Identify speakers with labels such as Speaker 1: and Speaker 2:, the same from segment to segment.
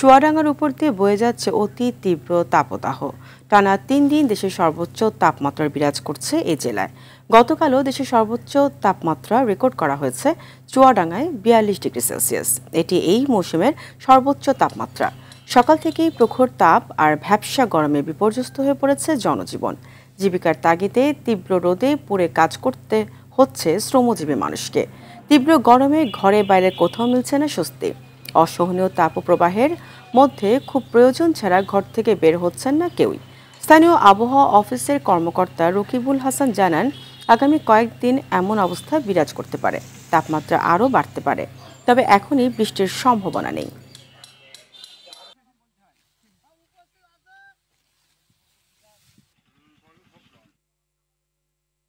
Speaker 1: চুয়াডাঙ্গার উপর দিয়ে বয়ে যাচ্ছে অতি তীব্র তাপদাহ। টানা ৩ দিন দেশের সর্বোচ্চ তাপমাত্রা বিরাজ করছে এই জেলায়। গতকালও দেশের সর্বোচ্চ তাপমাত্রা রেকর্ড করা হয়েছে চুয়াডাঙ্গায় ৪২°C। এটি এই মৌসুমের সর্বোচ্চ তাপমাত্রা। সকাল থেকেই প্রখর তাপ আর ভ্যাপসা গরমে বিপর্যস্ত হয়ে পড়েছে জনজীবন। জীবিকার তাগিদে তীব্র রোদে পুড়ে কাজ করতে হচ্ছে শ্রমজীবী মানুষকে। তীব্র গরমে ঘরে বাইরে কোথাও মিলছে না স্বস্তি। অসহনীয় তাপপ্রবাহের মধ্যে খুব প্রয়োজন ছাড়া ঘর থেকে বের হচ্ছেন না কেউই। স্থানীয় আবহাওয়া অফিসের কর্মকর্তা রকিবুল হাসান জানান, আগামী কয়েকদিন এমন অবস্থা বিরাজ করতে পারে, তাপমাত্রা আরও বাড়তে পারে, তবে এখনই বৃষ্টির সম্ভাবনা নেই।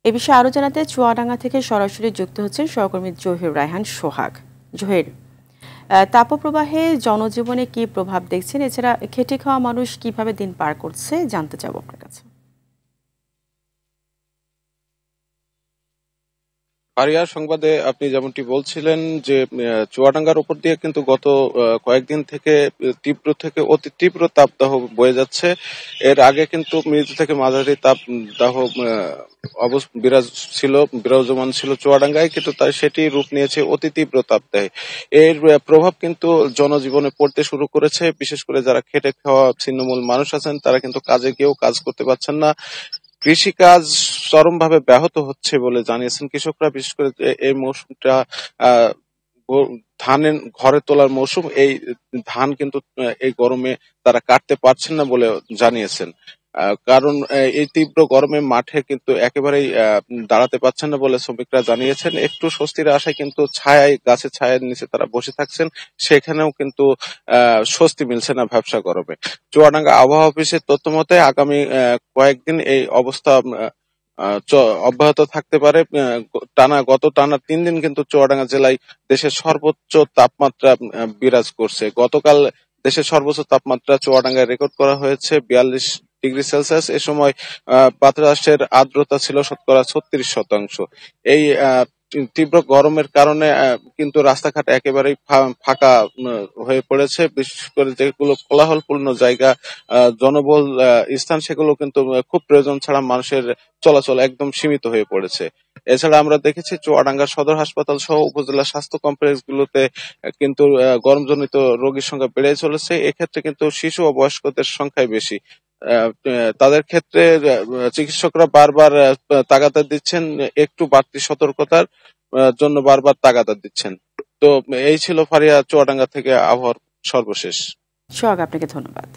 Speaker 1: এ বিষয়ে আরও জানাতে চুয়াডাঙ্গা থেকে সরাসরি যুক্ত হচ্ছেন সহকর্মী জহির রায়হান সোহাগ। জহির, তাপপ্রবাহে জনজীবনে কি প্রভাব দেখছেন? এছাড়া খেটে খাওয়া মানুষ কিভাবে দিন পার করছে জানতে চাবো আপনার কাছে।
Speaker 2: পারিয়া সংবাদে আপনি যেমনটি বলছিলেন যে চুয়াডাঙ্গার উপর দিয়ে কিন্তু গত কয়েকদিন থেকে তীব্র থেকে অতি তীব্র তাপদাহ বয়ে যাচ্ছে। এর আগে কিন্তু মৃদু থেকে মাঝারি তাপদাহ বিরাজমান ছিল চুয়াডাঙ্গায়, কিন্তু তার সেটি রূপ নিয়েছে অতি তীব্র তাপদাহে। এর প্রভাব কিন্তু জনজীবনে পড়তে শুরু করেছে। বিশেষ করে যারা খেটে খাওয়া ছিন্নমূল মানুষ আছেন তারা কিন্তু কাজে গিয়েও কাজ করতে পারছেন না। কৃষিকাজ চরমভাবে ব্যাহত হচ্ছে বলে জানিয়েছেন কৃষকরা। বিশেষ করে এই মৌসুমটা আহ ধানের ঘরে তোলার মৌসুম। এই ধান কিন্তু এই গরমে তারা কাটতে পারছেন না বলে জানিয়েছেন। কারণ এই তীব্র গরমে মাঠে কিন্তু একেবারেই দাঁড়াতে পারছেন না বলে শ্রমিকরা জানিয়েছেন। একটু স্বস্তির আশায় কিন্তু গাছের ছায়ার নিচে তারা বসে থাকছেন, সেখানেও কিন্তু স্বস্তি মিলছে না ভ্যাপসা গরমে। চুয়াডাঙ্গা আবহাওয়া অফিসের তথ্য মতে আগামী কয়েকদিন এই অবস্থা অব্যাহত থাকতে পারে। টানা ৩ দিন কিন্তু চুয়াডাঙ্গা জেলায় দেশের সর্বোচ্চ তাপমাত্রা বিরাজ করছে। গতকাল দেশের সর্বোচ্চ তাপমাত্রা চুয়াডাঙ্গায় রেকর্ড করা হয়েছে ৪২°C। এ সময় বাতাসের আর্দ্রতা ছিল শতকরা ৩৬%। এই তীব্র গরমের কারণে কিন্তু রাস্তাঘাট একেবারেই ফাঁকা হয়ে পড়েছে। বিশেষ করে যেগুলো কোলাহলপূর্ণ জায়গা, জনবহুল স্থান, সেগুলো কিন্তু খুব প্রয়োজন ছাড়া মানুষের চলাচল একদম সীমিত হয়ে পড়েছে। এছাড়া আমরা দেখেছি চুয়াডাঙ্গা সদর হাসপাতাল সহ উপজেলা স্বাস্থ্য কমপ্লেক্স গুলোতে কিন্তু গরমজনিত রোগীর সংখ্যা বেড়ে চলেছে। এক্ষেত্রে কিন্তু শিশু ও বয়স্কদের সংখ্যাই বেশি। তাদের ক্ষেত্রে চিকিৎসকরা বারবার তাগাদা দিচ্ছেন, একটু বাড়তি সতর্কতার জন্য বারবার তাগাদা দিচ্ছেন। তো এই ছিল ফারিয়া চুয়াডাঙ্গা থেকে আবহাওয়ার সর্বশেষ।
Speaker 1: সোহাগ, আপনাকে ধন্যবাদ।